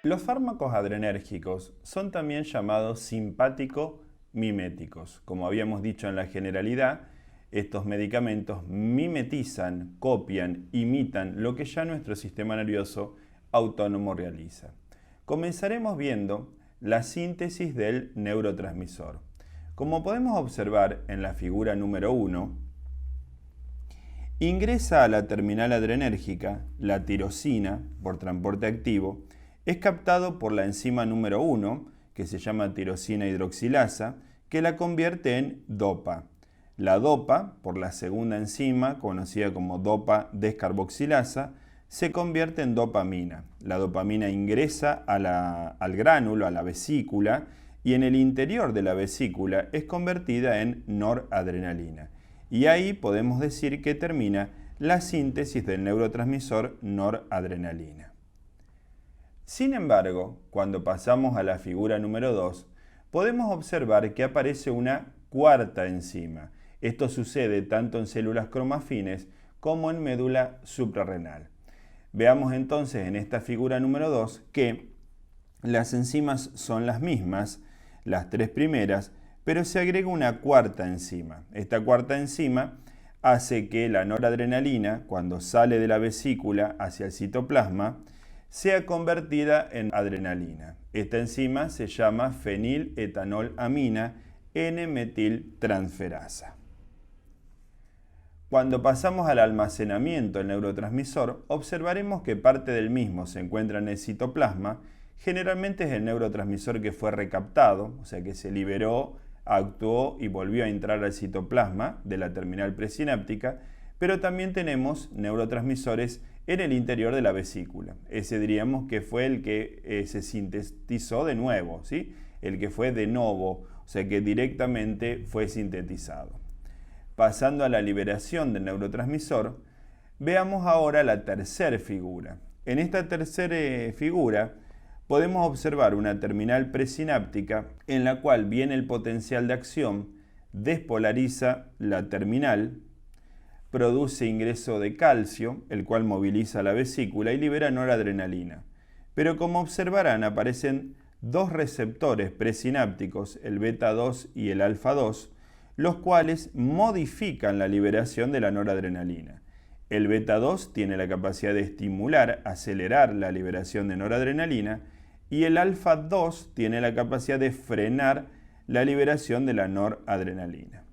Los fármacos adrenérgicos son también llamados simpático-miméticos. Como habíamos dicho en la generalidad, estos medicamentos mimetizan, copian, imitan lo que ya nuestro sistema nervioso autónomo realiza. Comenzaremos viendo la síntesis del neurotransmisor. Como podemos observar en la figura número 1, ingresa a la terminal adrenérgica la tirosina por transporte activo, es captado por la enzima número 1, que se llama tirosina hidroxilasa, que la convierte en DOPA. La DOPA, por la segunda enzima, conocida como DOPA descarboxilasa, se convierte en dopamina. La dopamina ingresa al gránulo, a la vesícula, y en el interior de la vesícula es convertida en noradrenalina. Y ahí podemos decir que termina la síntesis del neurotransmisor noradrenalina. Sin embargo, cuando pasamos a la figura número 2, podemos observar que aparece una cuarta enzima. Esto sucede tanto en células cromafines como en médula suprarrenal. Veamos entonces en esta figura número 2 que las enzimas son las mismas, las tres primeras, pero se agrega una cuarta enzima. Esta cuarta enzima hace que la noradrenalina, cuando sale de la vesícula hacia el citoplasma, sea convertida en adrenalina. Esta enzima se llama feniletanolamina N-metiltransferasa. Cuando pasamos al almacenamiento del neurotransmisor, observaremos que parte del mismo se encuentra en el citoplasma. Generalmente es el neurotransmisor que fue recaptado, o sea que se liberó, actuó y volvió a entrar al citoplasma de la terminal presináptica, pero también tenemos neurotransmisores en el interior de la vesícula. Ese diríamos que fue el que se sintetizó de nuevo, ¿sí? El que fue de novo, o sea que directamente fue sintetizado. Pasando a la liberación del neurotransmisor, veamos ahora la tercera figura. En esta tercera figura podemos observar una terminal presináptica en la cual viene el potencial de acción, despolariza la terminal, produce ingreso de calcio, el cual moviliza la vesícula y libera noradrenalina. Pero como observarán, aparecen dos receptores presinápticos, el beta 2 y el alfa 2, los cuales modifican la liberación de la noradrenalina. El beta 2 tiene la capacidad de estimular, acelerar la liberación de noradrenalina y el alfa 2 tiene la capacidad de frenar la liberación de la noradrenalina.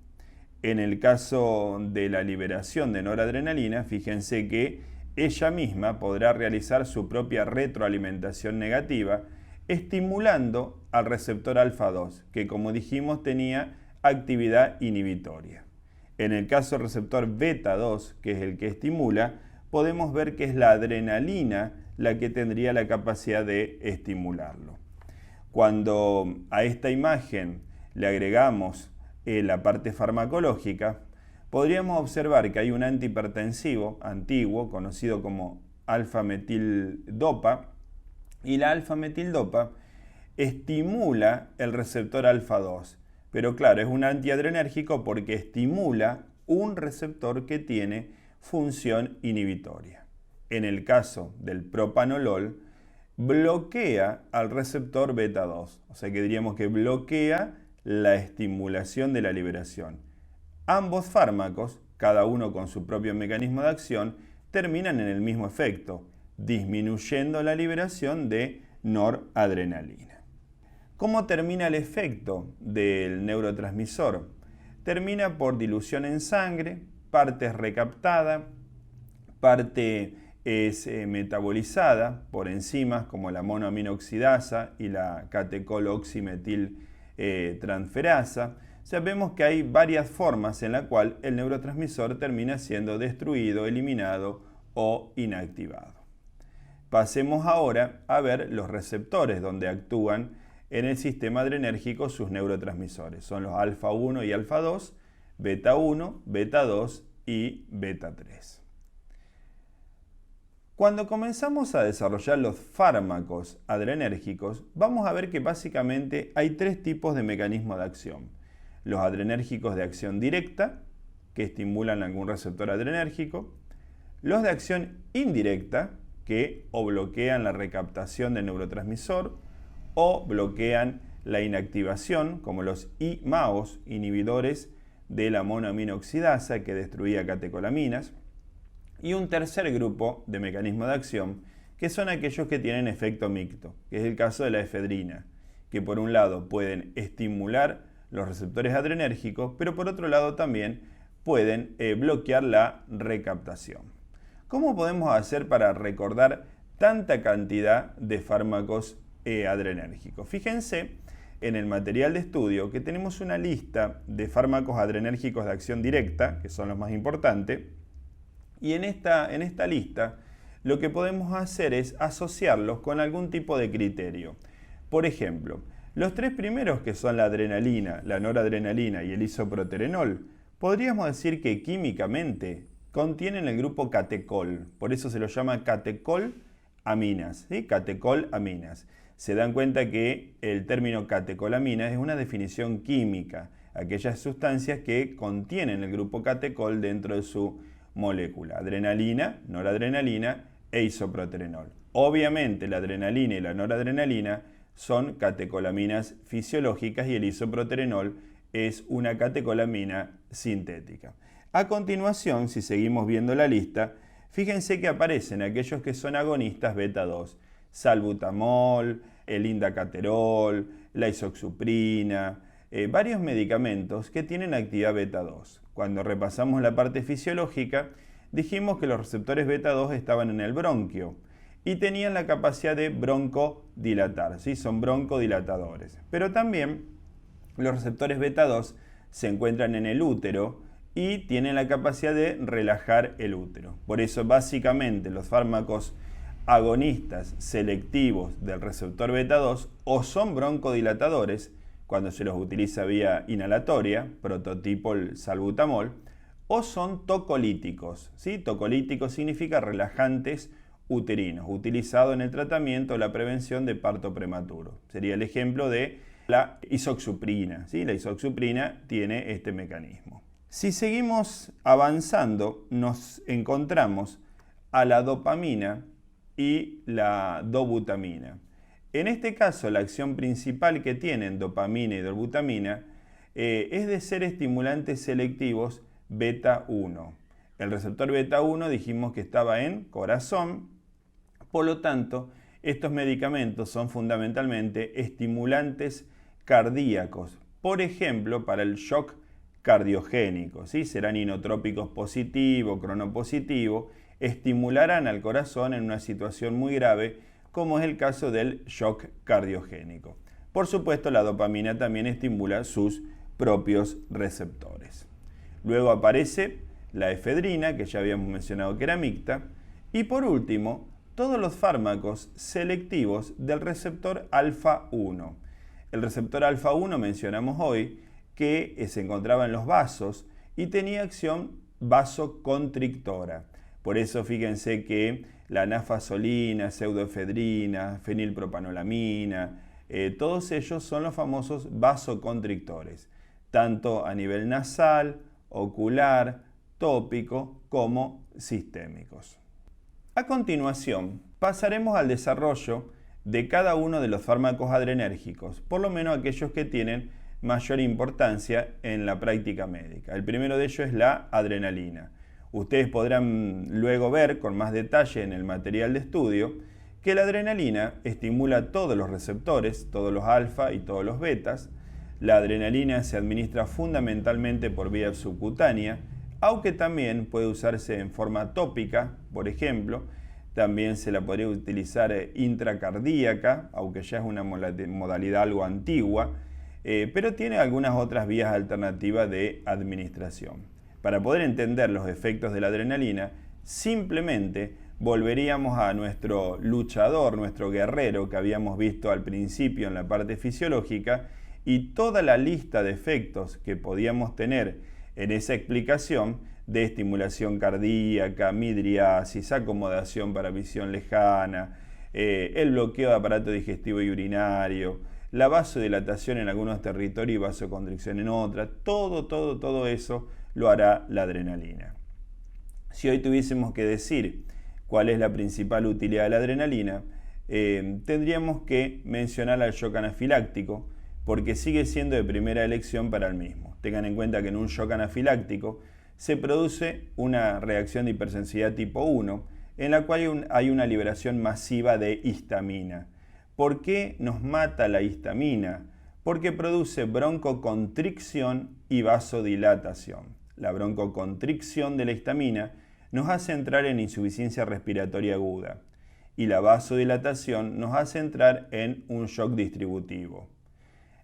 En el caso de la liberación de noradrenalina, fíjense que ella misma podrá realizar su propia retroalimentación negativa, estimulando al receptor alfa 2, que como dijimos tenía actividad inhibitoria. En el caso del receptor beta 2, que es el que estimula, podemos ver que es la adrenalina la que tendría la capacidad de estimularlo. Cuando a esta imagen le agregamos la parte farmacológica, podríamos observar que hay un antihipertensivo antiguo, conocido como alfa-metildopa, y la alfa-metildopa estimula el receptor alfa 2. Pero claro, es un antiadrenérgico porque estimula un receptor que tiene función inhibitoria. En el caso del propanolol, bloquea al receptor beta 2, o sea que diríamos que bloquea la estimulación de la liberación. Ambos fármacos, cada uno con su propio mecanismo de acción, terminan en el mismo efecto, disminuyendo la liberación de noradrenalina. ¿Cómo termina el efecto del neurotransmisor? Termina por dilución en sangre, parte es recaptada, parte es metabolizada por enzimas como la monoaminoxidasa y la catecol-oximetiltransferasa. O sea, vemos que hay varias formas en la cual el neurotransmisor termina siendo destruido, eliminado o inactivado. Pasemos ahora a ver los receptores donde actúan en el sistema adrenérgico sus neurotransmisores. Son los alfa 1 y alfa 2, beta 1, beta 2 y beta 3. Cuando comenzamos a desarrollar los fármacos adrenérgicos, vamos a ver que básicamente hay tres tipos de mecanismos de acción. Los adrenérgicos de acción directa, que estimulan algún receptor adrenérgico. Los de acción indirecta, que o bloquean la recaptación del neurotransmisor o bloquean la inactivación, como los IMAOs, inhibidores de la monoaminoxidasa, que destruía catecolaminas. Y un tercer grupo de mecanismos de acción, que son aquellos que tienen efecto mixto, que es el caso de la efedrina, que por un lado pueden estimular los receptores adrenérgicos, pero por otro lado también pueden bloquear la recaptación. ¿Cómo podemos hacer para recordar tanta cantidad de fármacos adrenérgicos? Fíjense en el material de estudio que tenemos una lista de fármacos adrenérgicos de acción directa, que son los más importantes, y en esta lista lo que podemos hacer es asociarlos con algún tipo de criterio. Por ejemplo, los tres primeros, que son la adrenalina, la noradrenalina y el isoproterenol, podríamos decir que químicamente contienen el grupo catecol, por eso se los llama catecolaminas, ¿sí? Catecolaminas. Se dan cuenta que el término catecolaminas es una definición química, aquellas sustancias que contienen el grupo catecol dentro de su molécula, adrenalina, noradrenalina e isoproterenol. Obviamente la adrenalina y la noradrenalina son catecolaminas fisiológicas y el isoproterenol es una catecolamina sintética. A continuación, si seguimos viendo la lista, fíjense que aparecen aquellos que son agonistas beta 2, salbutamol, el indacaterol, la isoxsuprina, varios medicamentos que tienen actividad beta 2. Cuando repasamos la parte fisiológica, dijimos que los receptores beta 2 estaban en el bronquio y tenían la capacidad de broncodilatar, ¿sí? Son broncodilatadores. Pero también los receptores beta 2 se encuentran en el útero y tienen la capacidad de relajar el útero. Por eso básicamente los fármacos agonistas selectivos del receptor beta 2 o son broncodilatadores cuando se los utiliza vía inhalatoria, prototipo el salbutamol, o son tocolíticos, ¿sí? Tocolíticos significa relajantes uterinos, utilizado en el tratamiento o la prevención de parto prematuro. Sería el ejemplo de la isoxsuprina, ¿sí? La isoxsuprina tiene este mecanismo. Si seguimos avanzando, nos encontramos a la dopamina y la dobutamina. En este caso, la acción principal que tienen dopamina y dobutamina es de ser estimulantes selectivos beta 1. El receptor beta 1 dijimos que estaba en corazón, por lo tanto, estos medicamentos son fundamentalmente estimulantes cardíacos, por ejemplo, para el shock cardiogénico, ¿sí? Serán inotrópicos positivo, cronopositivo, estimularán al corazón en una situación muy grave, como es el caso del shock cardiogénico. Por supuesto, la dopamina también estimula sus propios receptores. Luego aparece la efedrina, que ya habíamos mencionado que era mixta, y por último, todos los fármacos selectivos del receptor alfa 1. El receptor alfa 1 mencionamos hoy que se encontraba en los vasos y tenía acción vasoconstrictora. Por eso fíjense que la nafasolina, pseudoefedrina, fenilpropanolamina, todos ellos son los famosos vasoconstrictores, tanto a nivel nasal, ocular, tópico como sistémicos. A continuación, pasaremos al desarrollo de cada uno de los fármacos adrenérgicos, por lo menos aquellos que tienen mayor importancia en la práctica médica. El primero de ellos es la adrenalina. Ustedes podrán luego ver con más detalle en el material de estudio que la adrenalina estimula todos los receptores, todos los alfa y todos los betas. La adrenalina se administra fundamentalmente por vía subcutánea, aunque también puede usarse en forma tópica, por ejemplo. También se la podría utilizar intracardíaca, aunque ya es una modalidad algo antigua, pero tiene algunas otras vías alternativas de administración. Para poder entender los efectos de la adrenalina, simplemente volveríamos a nuestro luchador, nuestro guerrero que habíamos visto al principio en la parte fisiológica, y toda la lista de efectos que podíamos tener en esa explicación de estimulación cardíaca, midriasis, acomodación para visión lejana, el bloqueo de aparato digestivo y urinario, la vasodilatación en algunos territorios y vasoconstricción en otras, todo eso lo hará la adrenalina. Si hoy tuviésemos que decir cuál es la principal utilidad de la adrenalina, tendríamos que mencionar al shock anafiláctico, porque sigue siendo de primera elección para el mismo. Tengan en cuenta que en un shock anafiláctico se produce una reacción de hipersensibilidad tipo 1, en la cual hay una liberación masiva de histamina. ¿Por qué nos mata la histamina? Porque produce broncoconstricción y vasodilatación. La broncoconstricción de la histamina nos hace entrar en insuficiencia respiratoria aguda y la vasodilatación nos hace entrar en un shock distributivo.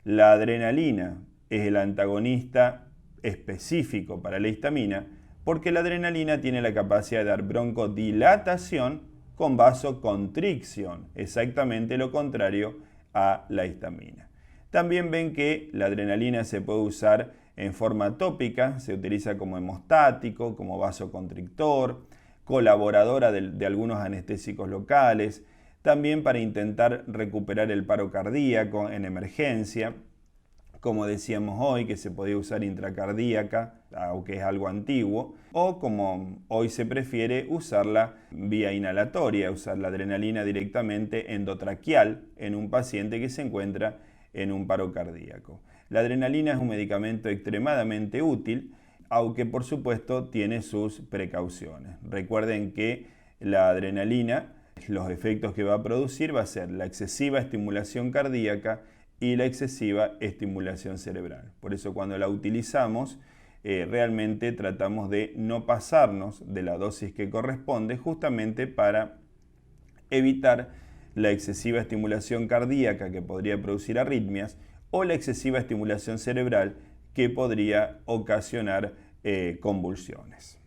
La adrenalina es el antagonista específico para la histamina porque la adrenalina tiene la capacidad de dar broncodilatación con vasoconstricción, exactamente lo contrario a la histamina. También ven que la adrenalina se puede usar en forma tópica, se utiliza como hemostático, como vasoconstrictor, colaboradora de algunos anestésicos locales, también para intentar recuperar el paro cardíaco en emergencia, como decíamos hoy, que se podía usar intracardíaca, aunque es algo antiguo, o como hoy se prefiere usarla vía inhalatoria, usar la adrenalina directamente endotraqueal en un paciente que se encuentra en un paro cardíaco. La adrenalina es un medicamento extremadamente útil, aunque por supuesto tiene sus precauciones. Recuerden que la adrenalina, los efectos que va a producir va a ser la excesiva estimulación cardíaca y la excesiva estimulación cerebral. Por eso cuando la utilizamos, realmente tratamos de no pasarnos de la dosis que corresponde, justamente para evitar la excesiva estimulación cardíaca que podría producir arritmias o la excesiva estimulación cerebral que podría ocasionar convulsiones.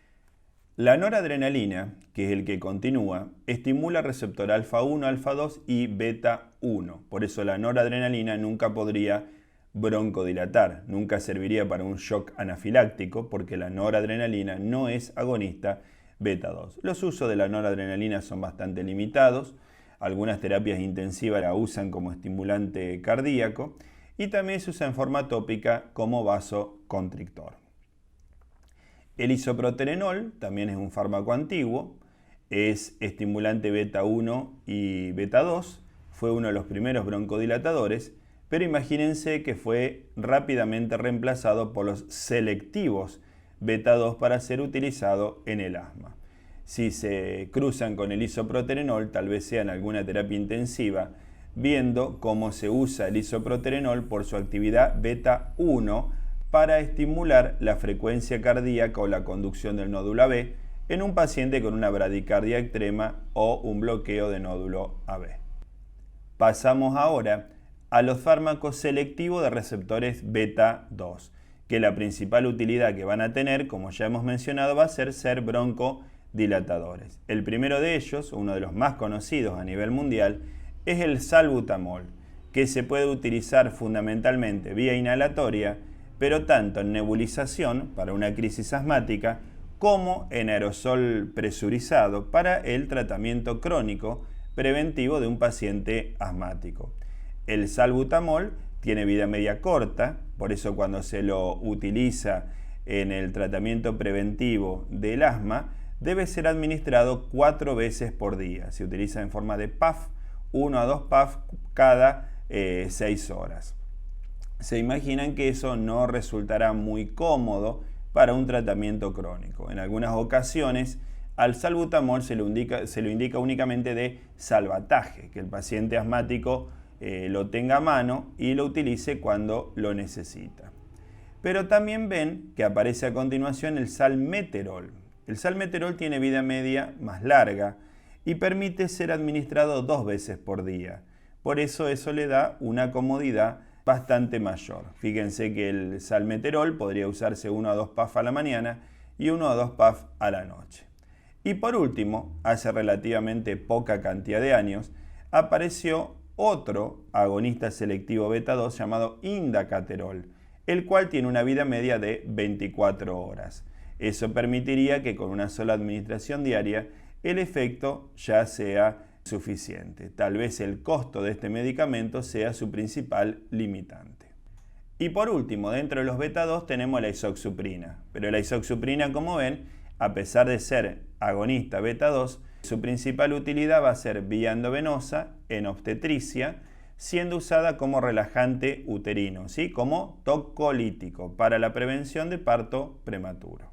La noradrenalina, que es el que continúa, estimula receptor alfa 1, alfa 2 y beta 1. Por eso la noradrenalina nunca podría broncodilatar, nunca serviría para un shock anafiláctico porque la noradrenalina no es agonista beta 2. Los usos de la noradrenalina son bastante limitados. Algunas terapias intensivas la usan como estimulante cardíaco y también se usa en forma tópica como vasoconstrictor. El isoproterenol también es un fármaco antiguo, es estimulante beta 1 y beta 2, fue uno de los primeros broncodilatadores, pero imagínense que fue rápidamente reemplazado por los selectivos beta 2 para ser utilizado en el asma. Si se cruzan con el isoproterenol, tal vez sea en alguna terapia intensiva, viendo cómo se usa el isoproterenol por su actividad beta 1 para estimular la frecuencia cardíaca o la conducción del nódulo AB en un paciente con una bradicardia extrema o un bloqueo de nódulo AB. Pasamos ahora a los fármacos selectivos de receptores beta 2, que la principal utilidad que van a tener, como ya hemos mencionado, va a ser broncodilatadores. El primero de ellos, uno de los más conocidos a nivel mundial, es el salbutamol, que se puede utilizar fundamentalmente vía inhalatoria, pero tanto en nebulización para una crisis asmática como en aerosol presurizado para el tratamiento crónico preventivo de un paciente asmático. El salbutamol tiene vida media corta, por eso cuando se lo utiliza en el tratamiento preventivo del asma, debe ser administrado 4 veces por día. Se utiliza en forma de puff, 1 a 2 puffs cada 6 horas. Se imaginan que eso no resultará muy cómodo para un tratamiento crónico. En algunas ocasiones al salbutamol se lo indica únicamente de salvataje, que el paciente asmático lo tenga a mano y lo utilice cuando lo necesita. Pero también ven que aparece a continuación el salmeterol. El salmeterol tiene vida media más larga y permite ser administrado 2 veces por día. Por eso le da una comodidad bastante mayor. Fíjense que el salmeterol podría usarse 1 a 2 puffs a la mañana y 1 a 2 puffs a la noche. Y por último, hace relativamente poca cantidad de años, apareció otro agonista selectivo beta 2 llamado indacaterol, el cual tiene una vida media de 24 horas. Eso permitiría que con una sola administración diaria el efecto ya sea suficiente. Tal vez el costo de este medicamento sea su principal limitante. Y por último, dentro de los beta 2 tenemos la isoxsuprina. Pero la isoxsuprina, como ven, a pesar de ser agonista beta 2, Su principal utilidad va a ser vía endovenosa en obstetricia, siendo usada como relajante uterino, ¿sí? Como tocolítico para la prevención de parto prematuro.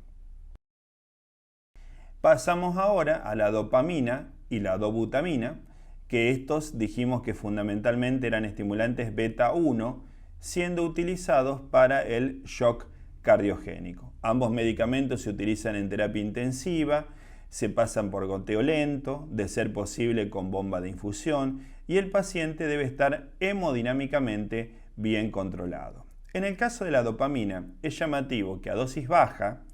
Pasamos ahora a la dopamina y la dobutamina, que estos dijimos que fundamentalmente eran estimulantes beta 1, siendo utilizados para el shock cardiogénico. Ambos medicamentos se utilizan en terapia intensiva, se pasan por goteo lento, de ser posible con bomba de infusión, y el paciente debe estar hemodinámicamente bien controlado. En el caso de la dopamina, es llamativo que a dosis baja,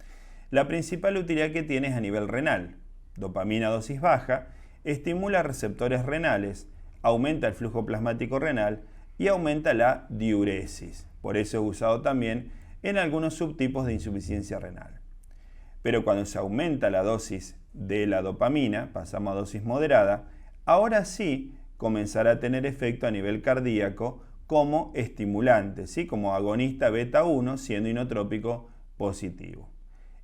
la principal utilidad que tiene es a nivel renal. Dopamina a dosis baja estimula receptores renales, aumenta el flujo plasmático renal y aumenta la diuresis. Por eso es usado también en algunos subtipos de insuficiencia renal. Pero cuando se aumenta la dosis de la dopamina, pasamos a dosis moderada, ahora sí comenzará a tener efecto a nivel cardíaco como estimulante, ¿sí? Como agonista beta 1 siendo inotrópico positivo.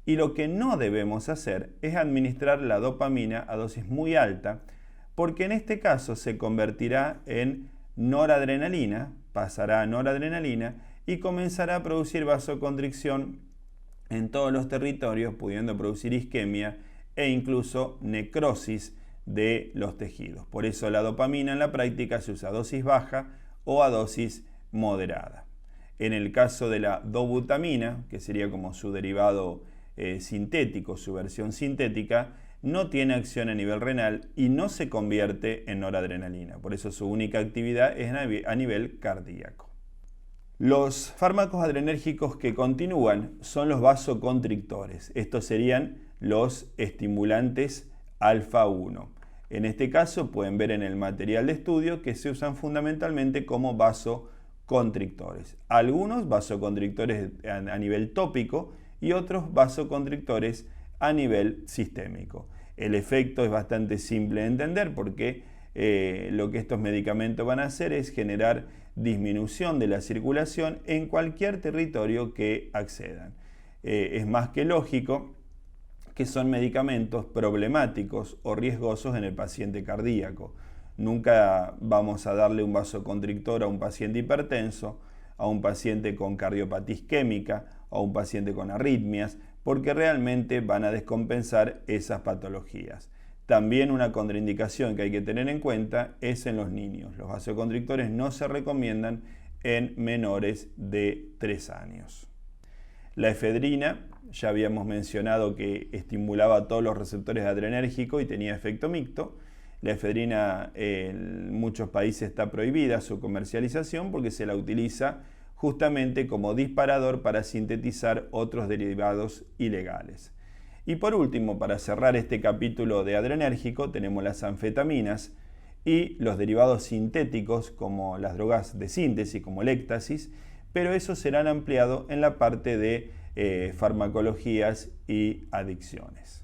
Y lo que no debemos hacer es administrar la dopamina a dosis muy alta, porque en este caso se convertirá en noradrenalina, pasará a noradrenalina y comenzará a producir vasoconstricción en todos los territorios, pudiendo producir isquemia e incluso necrosis de los tejidos. Por eso la dopamina en la práctica se usa a dosis baja o a dosis moderada. En el caso de la dobutamina, que sería como su derivado sintético, su versión sintética, no tiene acción a nivel renal y no se convierte en noradrenalina. Por eso su única actividad es a nivel cardíaco. Los fármacos adrenérgicos que continúan son los vasoconstrictores. Estos serían los estimulantes alfa 1. En este caso pueden ver en el material de estudio que se usan fundamentalmente como vasoconstrictores. Algunos vasoconstrictores a nivel tópico y otros vasoconstrictores a nivel sistémico. El efecto es bastante simple de entender porque lo que estos medicamentos van a hacer es generar disminución de la circulación en cualquier territorio que accedan. Es más que lógico que son medicamentos problemáticos o riesgosos en el paciente cardíaco. Nunca vamos a darle un vasoconstrictor a un paciente hipertenso, a un paciente con cardiopatía isquémica, a un paciente con arritmias, porque realmente van a descompensar esas patologías. También una contraindicación que hay que tener en cuenta es en los niños. Los vasoconstrictores no se recomiendan en menores de 3 años. La efedrina, ya habíamos mencionado que estimulaba todos los receptores adrenérgicos y tenía efecto mixto. La efedrina en muchos países está prohibida su comercialización porque se la utiliza justamente como disparador para sintetizar otros derivados ilegales. Y por último, para cerrar este capítulo de adrenérgico, tenemos las anfetaminas y los derivados sintéticos como las drogas de síntesis como el éxtasis, pero esos serán ampliados en la parte de farmacologías y adicciones.